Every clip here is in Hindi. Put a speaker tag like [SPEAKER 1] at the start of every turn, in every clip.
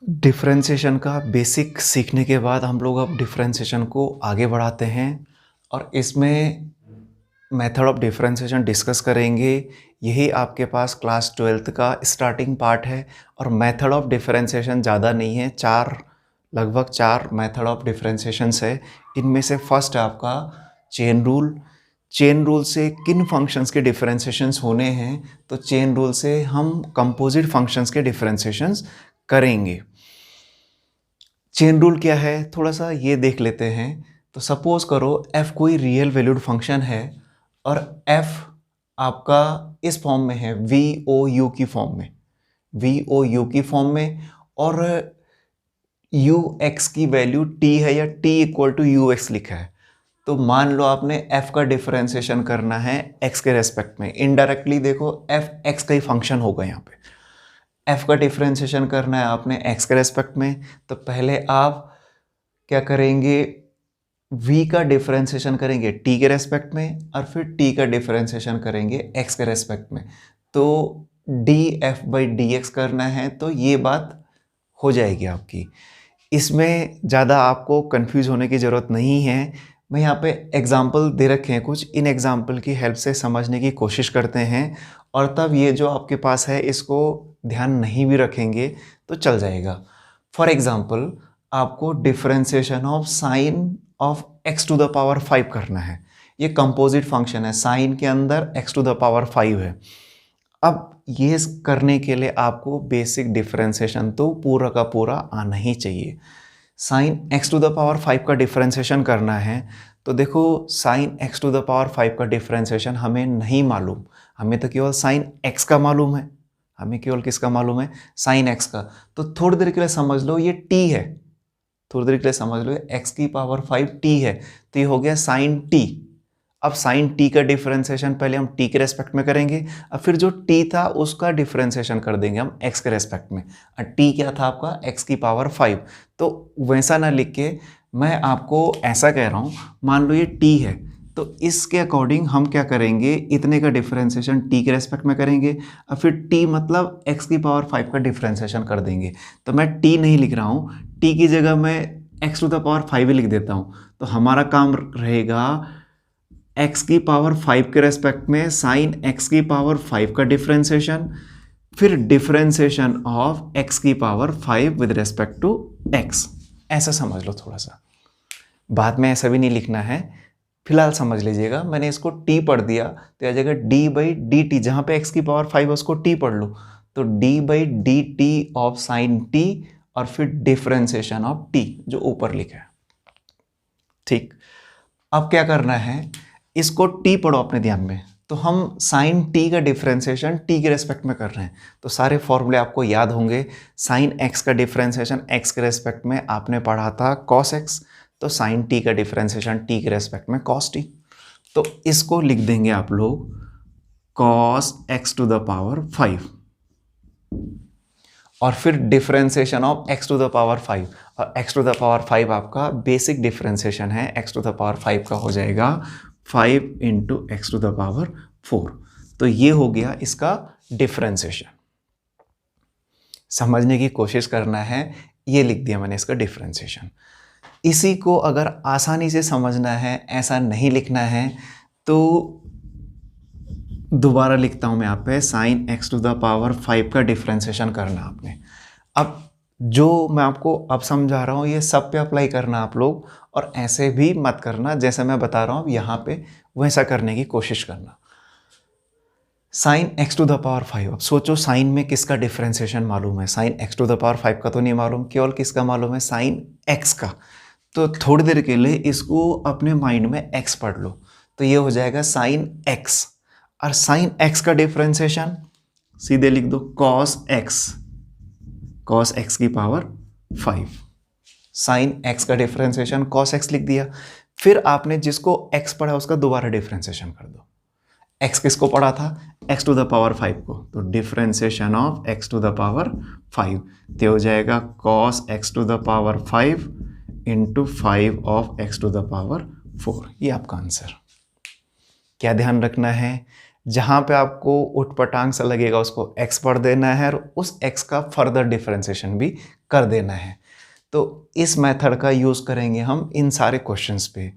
[SPEAKER 1] डिफरेंशिएशन का बेसिक सीखने के बाद हम लोग अब डिफरेंशिएशन को आगे बढ़ाते हैं और इसमें मेथड ऑफ डिफरेंशिएशन डिस्कस करेंगे। यही आपके पास क्लास 12th का स्टार्टिंग पार्ट है और मेथड ऑफ डिफरेंशिएशन ज़्यादा नहीं है, लगभग चार मेथड ऑफ डिफरेंशिएशंस है। इनमें से फर्स्ट है आपका चेन रूल। चेन रूल से किन फंक्शंस के डिफरेंशिएशंस होने हैं, तो चेन रूल से हम कंपोजिट फंक्शंस के डिफरेंशिएशंस करेंगे। चेन रूल क्या है थोड़ा सा ये देख लेते हैं। तो सपोज करो f कोई रियल वैल्यूड फंक्शन है और f आपका इस फॉर्म में है, वी ओ यू की फॉर्म में, वी ओ यू की फॉर्म में, और यू एक्स की वैल्यू t है या t equal to U X लिखा है। तो मान लो आपने f का डिफरेंशिएशन करना है x के रेस्पेक्ट में। इनडायरेक्टली देखो f x का ही फंक्शन होगा, यहाँ पे f का डिफरेंशिएशन करना है आपने x के रेस्पेक्ट में। तो पहले आप क्या करेंगे, v का डिफरेंशिएशन करेंगे t के रेस्पेक्ट में और फिर t का डिफरेंशिएशन करेंगे x के रेस्पेक्ट में। तो df/dx करना है, तो ये बात हो जाएगी आपकी। इसमें ज़्यादा आपको कंफ्यूज होने की ज़रूरत नहीं है। मैं यहाँ पे एग्जाम्पल दे रखे हैं कुछ, इन एग्जाम्पल की हेल्प से समझने की कोशिश करते हैं और तब ये जो आपके पास है इसको ध्यान नहीं भी रखेंगे तो चल जाएगा। फॉर एग्जाम्पल आपको differentiation of sine of x to the power 5 करना है। ये कंपोजिट फंक्शन है, साइन के अंदर x टू द पावर 5 है। अब ये करने के लिए आपको बेसिक डिफरेंशिएशन तो पूरा का पूरा आना ही चाहिए। Sine x to the power 5 का डिफरेंशिएशन करना है, तो देखो sine x to the power 5 का डिफरेंशिएशन हमें नहीं मालूम, हमें तो केवल साइन x का मालूम है। हमें केवल किसका मालूम है, साइन x का। तो थोड़ी देर के लिए समझ लो ये t है, थोड़ी देर के लिए समझ लो x की पावर 5 t है, तो ये हो गया साइन t। अब साइन t का डिफरेंशिएशन पहले हम t के रेस्पेक्ट में करेंगे और फिर जो t था उसका डिफरेंशिएशन कर देंगे हम x के रेस्पेक्ट में। और t क्या था आपका, x की पावर 5। तो वैसा ना लिख के मैं आपको ऐसा कह रहा हूँ, मान लो ये t है, तो इसके अकॉर्डिंग हम क्या करेंगे, इतने का डिफरेंशिएशन t के रेस्पेक्ट में करेंगे और फिर t मतलब x की पावर 5 का डिफरेंशिएशन कर देंगे। तो मैं t नहीं लिख रहा हूँ, t की जगह मैं x टू द पावर 5 ही लिख देता हूँ। तो हमारा काम रहेगा x की पावर 5 के रेस्पेक्ट में साइन x की पावर 5 का डिफरेंशिएशन, फिर डिफरेंशिएशन ऑफ x की power 5 with respect to x। ऐसा समझ लो थोड़ा सा, बाद में ऐसा भी नहीं लिखना है, फिलहाल समझ लीजिएगा। मैंने इसको t पढ़ दिया तो आ जाएगा d/dt, जहाँ पे x की पावर 5 है उसको t पढ़ लो, तो d/dt ऑफ साइन t और फिर डिफरेंशिएशन ऑफ t जो ऊपर लिखा है। ठीक, अब क्या करना है, इसको t पढ़ो अपने ध्यान में। तो हम साइन t का डिफरेंशिएशन t के रेस्पेक्ट में कर रहे हैं, तो सारे फॉर्मूले आपको याद होंगे। साइन x का डिफरेंशिएशन x के रेस्पेक्ट में आपने पढ़ा था cos x, तो साइन t का डिफरेंशिएशन t के रेस्पेक्ट में cos t। तो इसको लिख देंगे आप लोग cos x to the power 5 और फिर differentiation of x to the power 5, और x टू द पावर 5 आपका बेसिक डिफरेंशिएशन है, x टू द पावर 5 का हो जाएगा 5 into X to the power 4। तो ये हो गया इसका डिफरेंशिएशन। समझने की कोशिश करना है, ये लिख दिया मैंने इसका डिफरेंशिएशन। इसी को अगर आसानी से समझना है, ऐसा नहीं लिखना है, तो दोबारा लिखता हूं मैं यहाँ पे, sine x to the power 5 का डिफरेंशिएशन करना आपने। अब जो मैं आपको अब समझा रहा हूँ ये सब पे अप्लाई करना आप लोग, और ऐसे भी मत करना जैसे मैं बता रहा हूँ यहाँ पे, वैसा करने की कोशिश करना। Sine x to the power 5, अब सोचो साइन में किसका डिफरेंशिएशन मालूम है, sine x to the power 5 का तो नहीं मालूम, केवल किसका मालूम है, साइन x का। तो थोड़ी देर के लिए इसको अपने माइंड में x पढ़ लो, तो ये हो जाएगा साइन x, और साइन x का डिफरेंशिएशन सीधे लिख दो cos x की पावर 5। साइन x का डिफरेंशिएशन cos x लिख दिया, फिर आपने जिसको x पढ़ा उसका दोबारा डिफरेंशिएशन कर दो। x किसको पढ़ा था, x टू द पावर 5 को, तो differentiation of x to the power 5, तो हो जाएगा cos x to the power 5 into 5 of x to the power 4। ये आपका आंसर। क्या ध्यान रखना है, जहाँ पे आपको उठपटांग सा लगेगा उसको x पढ़ देना है और उस x का फर्दर डिफरेंशिएशन भी कर देना है। तो इस मेथड का यूज़ करेंगे हम इन सारे क्वेश्चंस पे।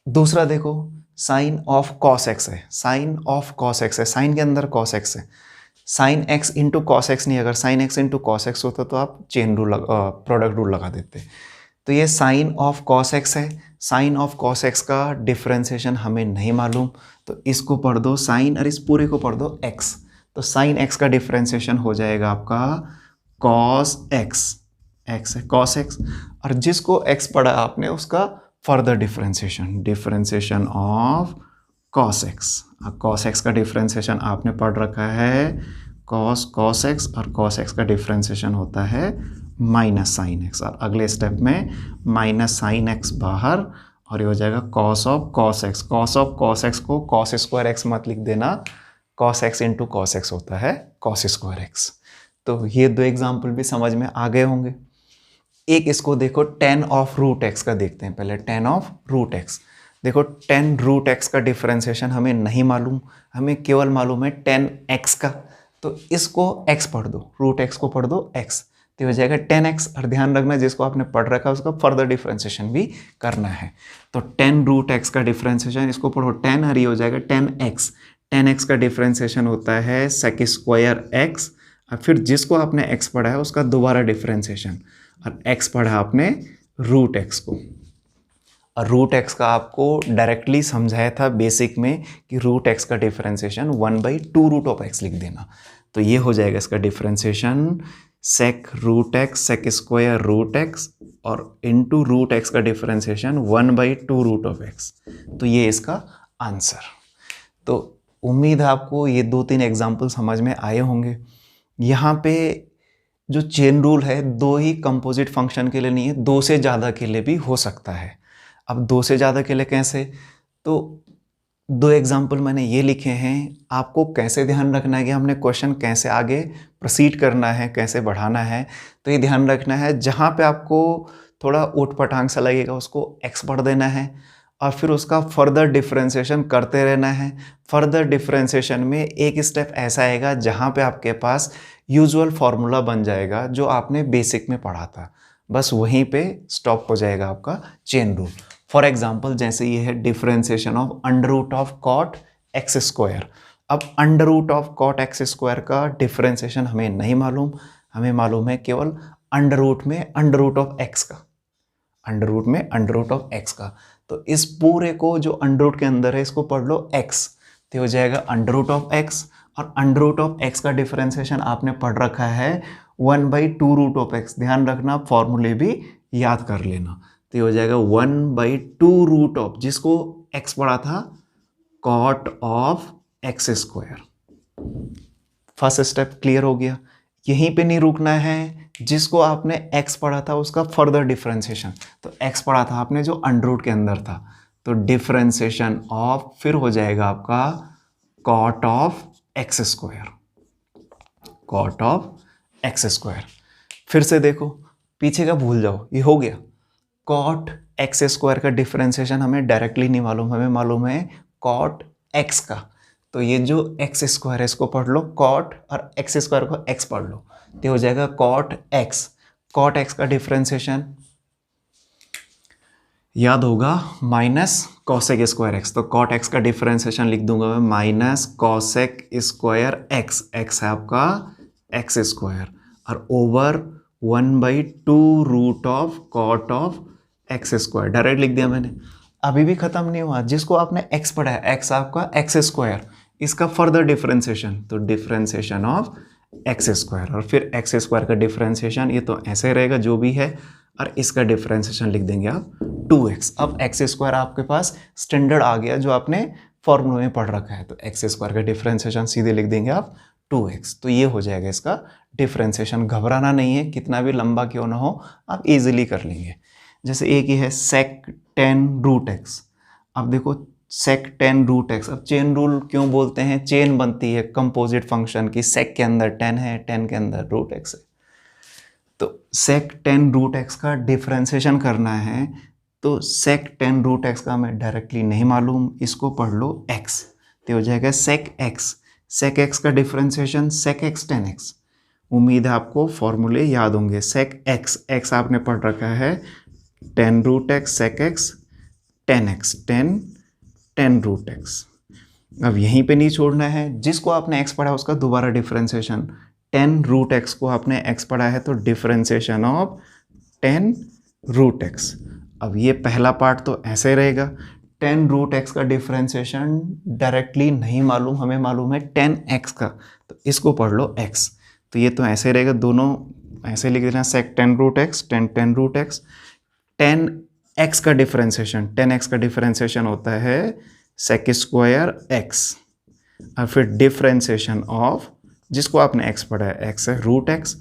[SPEAKER 1] दूसरा देखो, साइन ऑफ कॉस एक्स है, साइन ऑफ कॉस एक्स है, साइन के अंदर कॉस एक्स है, sine x into cos x नहीं, अगर sine x into cos x होता तो आप चेन रूल प्रोडक्ट रूल लगा देते। तो ये साइन ऑफ कॉस एक्स है, साइन ऑफ कॉस एक्स का डिफरेंशिएशन हमें नहीं मालूम, तो इसको पढ़ दो साइन और इस पूरे को पढ़ दो एक्स। तो साइन एक्स का डिफरेंशिएशन हो जाएगा आपका कॉस एक्स, एक्स है कॉस एक्स, और जिसको एक्स पढ़ा आपने उसका further differentiation, differentiation of cos x. Cos x का डिफरेंशिएशन आपने पढ़ रखा है कॉस एक्स, और कॉस एक्स का डिफरेंशिएशन होता है माइनस साइन एक्स, और अगले स्टेप में माइनस साइन एक्स बाहर, और ये हो जाएगा cos of cos x. Cos of cos x को कॉस स्क्वायर एक्स मत लिख देना, cos x into cos x होता है कॉस स्क्वायर एक्स। तो ये दो एग्जाम्पल भी समझ में आ गए होंगे। एक इसको देखो टेन ऑफ रूट एक्स का देखते हैं पहले। टेन ऑफ रूट एक्स देखो, टेन रूट एक्स का डिफरेंशिएशन हमें नहीं मालूम, हमें केवल मालूम है टेन एक्स का, तो इसको एक्स पढ़ दो, रूट एक्स को पढ़ दो एक्स, तो हो जाएगा टेन एक्स। और ध्यान रखना जिसको आपने पढ़ रखा है उसका फर्दर डिफरेंशिएशन भी करना है। तो टेन रूट एक्स का डिफरेंशिएशन, इसको पढ़ो टेन, और ये हो जाएगा टेन एक्स। टेन एक्स का डिफरेंशिएशन होता है सेक स्क्वायर एक्स, और फिर जिसको आपने एक्स पढ़ा है उसका दोबारा डिफरेंशिएशन, और एक्स पढ़ा आपने रूट एक्स को। और रूट एक्स का आपको डायरेक्टली समझाया था बेसिक में कि रूट एक्स का डिफरेंशिएशन 1/2 रूट ऑफ एक्स लिख देना। तो ये हो जाएगा इसका differentiation sec root x sec square root x, और इनटू रूट एक्स का डिफरेंशिएशन 1/2 रूट ऑफ एक्स। तो ये इसका आंसर। तो उम्मीद है आपको ये 2-3 एग्जाम्पल समझ में आए होंगे। यहाँ पे जो चेन रूल है दो ही कंपोजिट फंक्शन के लिए नहीं है, दो से ज़्यादा के लिए भी हो सकता है। अब दो से ज़्यादा के लिए कैसे, तो दो एग्जाम्पल मैंने ये लिखे हैं। आपको कैसे ध्यान रखना है कि हमने क्वेश्चन कैसे आगे प्रोसीड करना है, कैसे बढ़ाना है, तो ये ध्यान रखना है जहाँ पे आपको थोड़ा ऊट पटांग सा लगेगा उसको एक्स पढ़ देना है, और फिर उसका फर्दर डिफरेंशिएशन करते रहना है। फर्दर डिफरेंशिएशन में एक स्टेप ऐसा आएगा जहाँ पे आपके पास यूजुअल फार्मूला बन जाएगा जो आपने बेसिक में पढ़ा था, बस वहीं पे स्टॉप हो जाएगा आपका चेन रूल। फॉर एग्जाम्पल जैसे ये है differentiation of under root of cot x square. अब under root of cot x square का डिफरेंशिएशन हमें नहीं मालूम, हमें मालूम है केवल अंडर रूट में अंडर रूट ऑफ एक्स का, अंडर रूट में अंडर रूट ऑफ एक्स का। तो इस पूरे को जो अंडर रूट के अंदर है इसको पढ़ लो एक्स, तो हो जाएगा अंडर रूट ऑफ एक्स, और अंडर रूट ऑफ एक्स का डिफरेंशिएशन आपने पढ़ रखा है 1/2 रूट ऑफ एक्स। ध्यान रखना फॉर्मूले भी याद कर लेना। तो हो जाएगा 1/2 रूट ऑफ, जिसको एक्स पढ़ा था cot of X square. First step clear हो गया। यहीं पे नहीं रुकना है, जिसको आपने x पढ़ा था उसका फर्दर डिफरेंशिएशन, तो x पढ़ा था आपने जो अंडर रूट के अंदर था, तो डिफरेंशिएशन ऑफ फिर हो जाएगा आपका cot of X square, cot of X square. फिर से देखो पीछे का भूल जाओ, ये हो गया। कॉट एक्स स्क्वायर का डिफरेंशिएशन हमें डायरेक्टली नहीं मालूम, हमें मालूम है कॉट एक्स का, तो ये जो एक्स स्क्वायर है इसको पढ़ लो कॉट, और एक्स स्क्वायर को एक्स पढ़ लो, तो हो जाएगा कॉट एक्स। कॉट एक्स का डिफरेंशिएशन याद होगा माइनस कॉसेक स्क्वायर एक्स, तो कॉट एक्स का डिफरेंशिएशन लिख दूंगा मैं minus cosec square X, X है आपका एक्स स्क्वायर, और over 1/2 root of cot of X square. Direct लिख दिया मैंने। अभी भी खत्म नहीं हुआ, जिसको आपने एक्स पढ़ा है एक्स आपका एक्स स्क्वायर, इसका फर्दर डिफरेंशिएशन, तो डिफरेंशिएशन ऑफ एक्स स्क्वायर, और फिर एक्स स्क्वायर का डिफरेंशिएशन ये तो ऐसे रहेगा जो भी है, और इसका डिफरेंशिएशन लिख देंगे आप 2x। अब एक्स स्क्वायर आपके पास स्टैंडर्ड आ गया जो आपने फॉर्मूले में पढ़ रखा है, तो एक्स स्क्वायर का डिफरेंशिएशन सीधे लिख देंगे आप 2x। तो ये हो जाएगा इसका डिफरेंशिएशन। घबराना नहीं है, कितना भी लंबा क्यों ना हो आप इजीली कर लेंगे। जैसे एक ही है सेक 10 रूट एक्स। अब देखो सेक 10 रूट एक्स, अब चेन रूल क्यों बोलते हैं, चेन बनती है कंपोजिट फंक्शन की, सेक के अंदर 10 है, 10 के अंदर रूट एक्स है, तो सेक 10 रूट एक्स का डिफरेंशिएशन करना है, तो सेक 10 रूट एक्स का हमें डायरेक्टली नहीं मालूम, इसको पढ़ लो एक्स, तो हो जाएगा सेक एक्स। सेक एक्स का differentiation sec X tan X. उम्मीद है आपको फॉर्मूले याद होंगे। सेक एक्स, एक्स आपने पढ़ रखा है tan root x sec X tan X, tan root X. अब यहीं पे नहीं छोड़ना है, जिसको आपने x पढ़ा है उसका दोबारा डिफरेंशिएशन। टेन रूट एक्स को आपने x पढ़ा है तो differentiation of tan root X. अब ये पहला पार्ट तो ऐसे रहेगा। टेन रूट एक्स का डिफरेंशिएशन डायरेक्टली नहीं मालूम, हमें मालूम है टेन एक्स का, तो इसको पढ़ लो x। तो ये तो ऐसे रहेगा, दोनों ऐसे लिख देना, sec tan root x tan root x. Tan x का डिफरेंशिएशन, टेन एक्स का डिफरेंशिएशन होता है सेक स्क्वायर एक्स, और फिर डिफरेंशिएशन ऑफ, जिसको आपने x पढ़ा है x है रूट एक्स।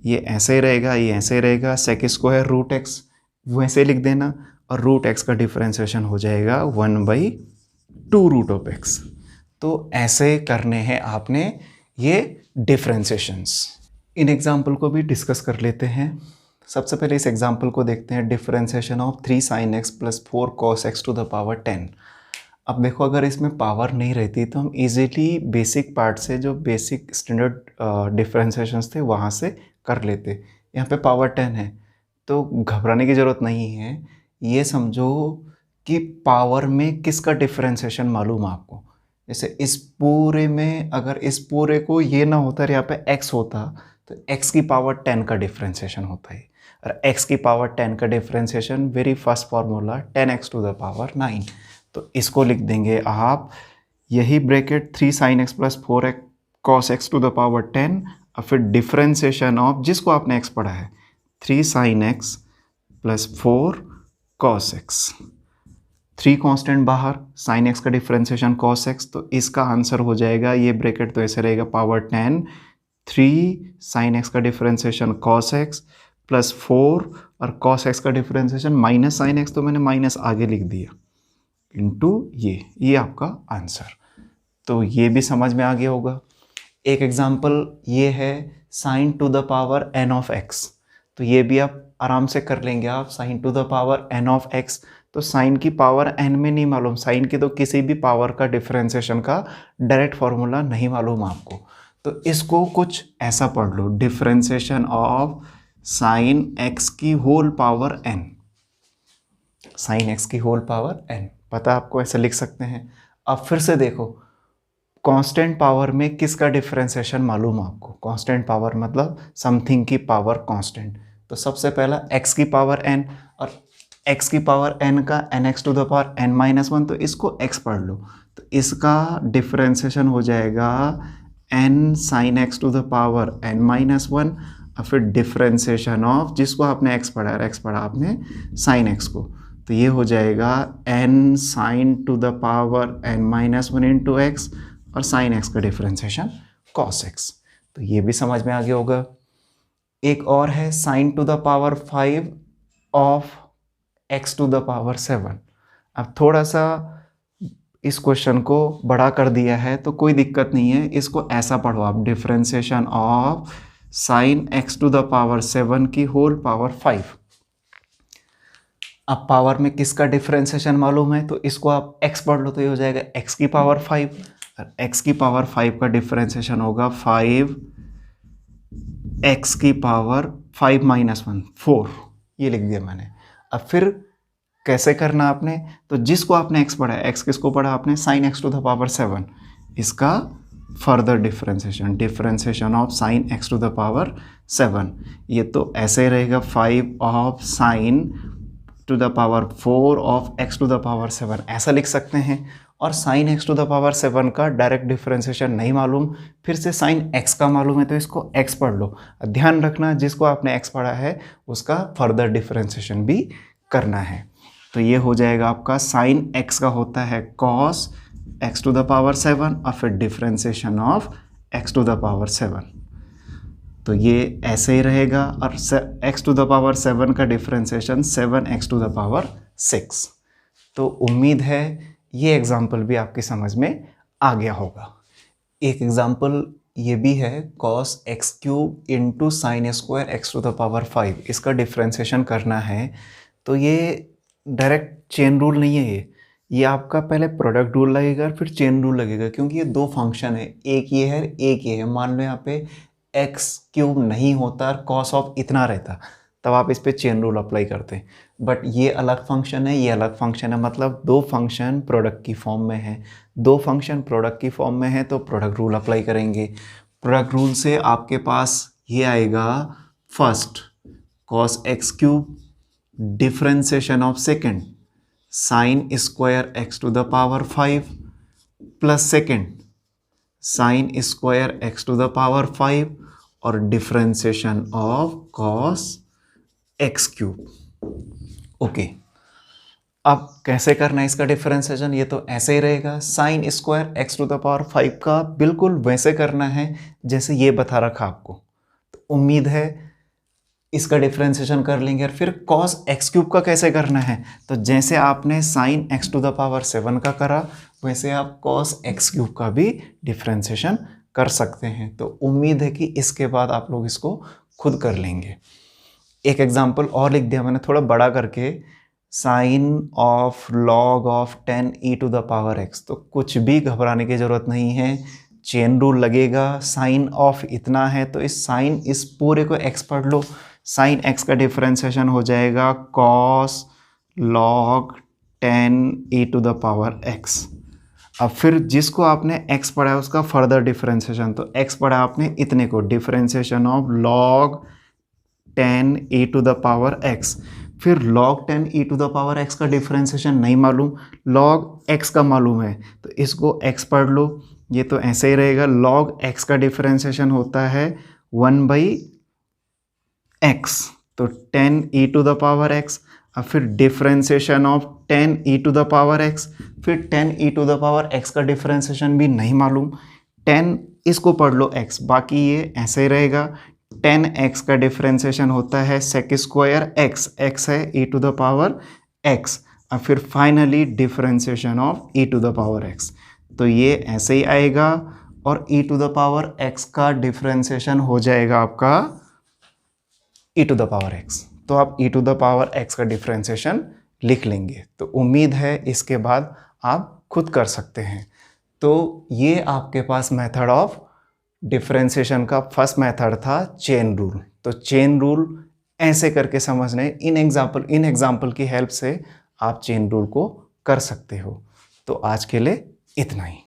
[SPEAKER 1] ये ऐसे रहेगा, ये ऐसे रहेगा, सेक स्क्वायर रूट एक्स वैसे लिख देना, और रूट एक्स का डिफरेंशिएशन हो जाएगा 1/2 रूट ऑफ एक्स। तो ऐसे करने हैं आपने ये डिफरेंशिएशंस। इन एग्जाम्पल को भी डिस्कस कर लेते हैं। सबसे पहले इस एग्जाम्पल को देखते हैं, differentiation of 3 sin x + 4 cos x to the power 10। अब देखो, अगर इसमें पावर नहीं रहती तो हम इजीली बेसिक पार्ट से, जो बेसिक स्टैंडर्ड डिफरेंशिएशंस थे वहाँ से कर लेते। यहाँ पे पावर 10 है तो घबराने की ज़रूरत नहीं है। ये समझो कि पावर में किसका डिफरेंशिएशन मालूम आपको। जैसे इस पूरे में, अगर इस पूरे को ये ना होता और यहाँ पे x होता तो x की पावर 10 का डिफरेंशिएशन होता है, और x की पावर 10 का differentiation very first formula 10x to the power 9। तो इसको लिख देंगे आप, यही bracket 3 sin x + 4 cos x to the power 10, और फिर डिफरेंशिएशन ऑफ, जिसको आपने x पढ़ा है 3 sin x + 4 cos x। 3 constant बाहर, sin x का डिफरेंशिएशन cos x, तो इसका आंसर हो जाएगा, ये ब्रैकेट तो ऐसे रहेगा पावर 10, 3 sin x का डिफरेंशिएशन cos x + 4, और cos x का डिफरेंशिएशन माइनस sin x, तो मैंने माइनस आगे लिख दिया, इंटू ये आपका आंसर। तो ये भी समझ में आ गया होगा। एक एग्जांपल ये है sin to the power n of x, तो ये भी आप आराम से कर लेंगे आप। sin to the power n of x, तो sin की पावर n में नहीं मालूम, sin की तो किसी भी पावर का डिफरेंशिएशन का डायरेक्ट फॉर्मूला नहीं मालूम आपको, तो इसको कुछ ऐसा पढ़ लो, डिफरेंशिएशन ऑफ sin x की whole power n, sin x की होल पावर n, पता आपको ऐसे लिख सकते हैं। अब फिर से देखो, कांस्टेंट पावर में किसका डिफरेंशिएशन मालूम आपको। कांस्टेंट पावर मतलब समथिंग की पावर कांस्टेंट, तो सबसे पहला x की पावर n, और x की पावर n का nx to the power n-1, तो इसको x पढ़ लो, तो इसका डिफरेंशिएशन हो जाएगा n sin x to the power n-1, और फिर डिफरेंशिएशन ऑफ, जिसको आपने x पढ़ा है, x पढ़ा आपने sin x को, तो ये हो जाएगा n sin to the power n-1 into x, और sin x का डिफरेंशिएशन cos x। तो ये भी समझ में आ गया होगा। एक और है sin to the power 5 of x to the power 7। अब थोड़ा सा इस क्वेश्चन को बड़ा कर दिया है तो कोई दिक्कत नहीं है, इसको ऐसा पढ़ो आप, differentiation of sin x to the power 7 की होल पावर 5। अब पावर में किसका डिफरेंशिएशन मालूम है, तो इसको आप x पढ़ लो, तो ये हो जाएगा x की पावर 5, और x की पावर 5 का डिफरेंशिएशन होगा 5 x की पावर 5-1 4, ये लिख दिया मैंने। अब फिर कैसे करना आपने, तो जिसको आपने x पढ़ा है, x किसको पढ़ा आपने, sin x to the power 7, इसका further differentiation of sin x to the power 7, ये तो ऐसे रहेगा 5 of sin to the power 4 of x to the power 7, ऐसा लिख सकते हैं। और sin x to the power 7 का डायरेक्ट डिफरेंशिएशन नहीं मालूम, फिर से sin x का मालूम है, तो इसको x पढ़ लो। ध्यान रखना, जिसको आपने x पढ़ा है उसका फर्दर डिफरेंशिएशन भी करना है। तो ये हो जाएगा आपका sin x का होता है cos x to the power 7, और फिर differentiation of x to the power 7, तो ये ऐसे ही रहेगा, और x टू द पावर 7 का differentiation 7x to the power 6। तो उम्मीद है ये एग्जाम्पल भी आपकी समझ में आ गया होगा। एक एग्जाम्पल ये भी है cos x³ into sine square x to the power 5, इसका डिफरेंशिएशन करना है। तो ये डायरेक्ट चेन रूल नहीं है, ये आपका पहले प्रोडक्ट रूल लगेगा फिर चेन रूल लगेगा, क्योंकि ये दो फंक्शन है, एक ये है एक ये है। मान लो यहाँ पे एक्स क्यूब नहीं होता और कॉस ऑफ इतना रहता, तब आप इस पे चेन रूल अप्लाई करते हैं। बट ये अलग फंक्शन है, ये अलग फंक्शन है, मतलब दो फंक्शन प्रोडक्ट की फॉर्म में है, दो फंक्शन प्रोडक्ट की फॉर्म में है, तो प्रोडक्ट रूल अप्लाई करेंगे। प्रोडक्ट रूल से आपके पास ये आएगा, first cos x cube differentiation of second sine square x to the power 5 plus second sine square x to the power 5 और differentiation of cos x cube. Okay, अब कैसे करना है इसका डिफरेंशिएशन? ये तो ऐसे ही रहेगा, sine square x to the power 5 का बिल्कुल वैसे करना है जैसे ये बता रखा आपको। तो उम्मीद है इसका डिफरेंशिएशन कर लेंगे। और फिर कॉस एक्स क्यूब का कैसे करना है? तो जैसे आपने sine x to the power 7 का करा, वैसे आप कॉस एक्स क्यूब का भी डिफरेंशिएशन कर सकते हैं। तो उम्मीद है कि इसके बाद आप लोग इसको खुद कर लेंगे। एक एग्जाम्पल और लिख दिया मैंने थोड़ा बड़ा करके, sine of log of 10 e to the power x. तो कुछ भी घबराने की ज़रूरत नहीं है, चेन रूल लगेगा। साइन ऑफ इतना है तो इस साइन इस पूरे को एक्स पढ़ लो, साइन एक्स का डिफरेंशिएशन हो जाएगा cos log 10 e to the power x. अब फिर जिसको आपने x पढ़ा है उसका फर्दर डिफरेंशिएशन, तो x पढ़ा आपने इतने को, differentiation of log 10 e to the power x। फिर log 10 e to the power x का डिफरेंशिएशन नहीं मालूम, log x का मालूम है, तो इसको x पढ़ लो। ये तो ऐसे ही रहेगा, log x का डिफरेंशिएशन होता है 1/x, तो 10 e to the power x। अब फिर differentiation of 10 e to the power x, फिर 10 e to the power x का डिफरेंशिएशन भी नहीं मालूम, 10 इसको पढ़ लो x, बाकी ये ऐसे ही रहेगा। 10x का डिफरेंशिएशन होता है sec स्क्वायर x, x है e to the power x। अब फिर finally differentiation of e to the power x, तो ये ऐसे ही आएगा और e to the power x का डिफरेंशिएशन हो जाएगा आपका e to the power x। तो आप e to the power x का डिफरेंशिएशन लिख लेंगे। तो उम्मीद है इसके बाद आप खुद कर सकते हैं। तो ये आपके पास मेथड ऑफ डिफरेंशिएशन का फर्स्ट मेथड था चेन रूल। तो चेन रूल ऐसे करके समझने, इन एग्जाम्पल की हेल्प से आप चेन रूल को कर सकते हो। तो आज के लिए इतना ही।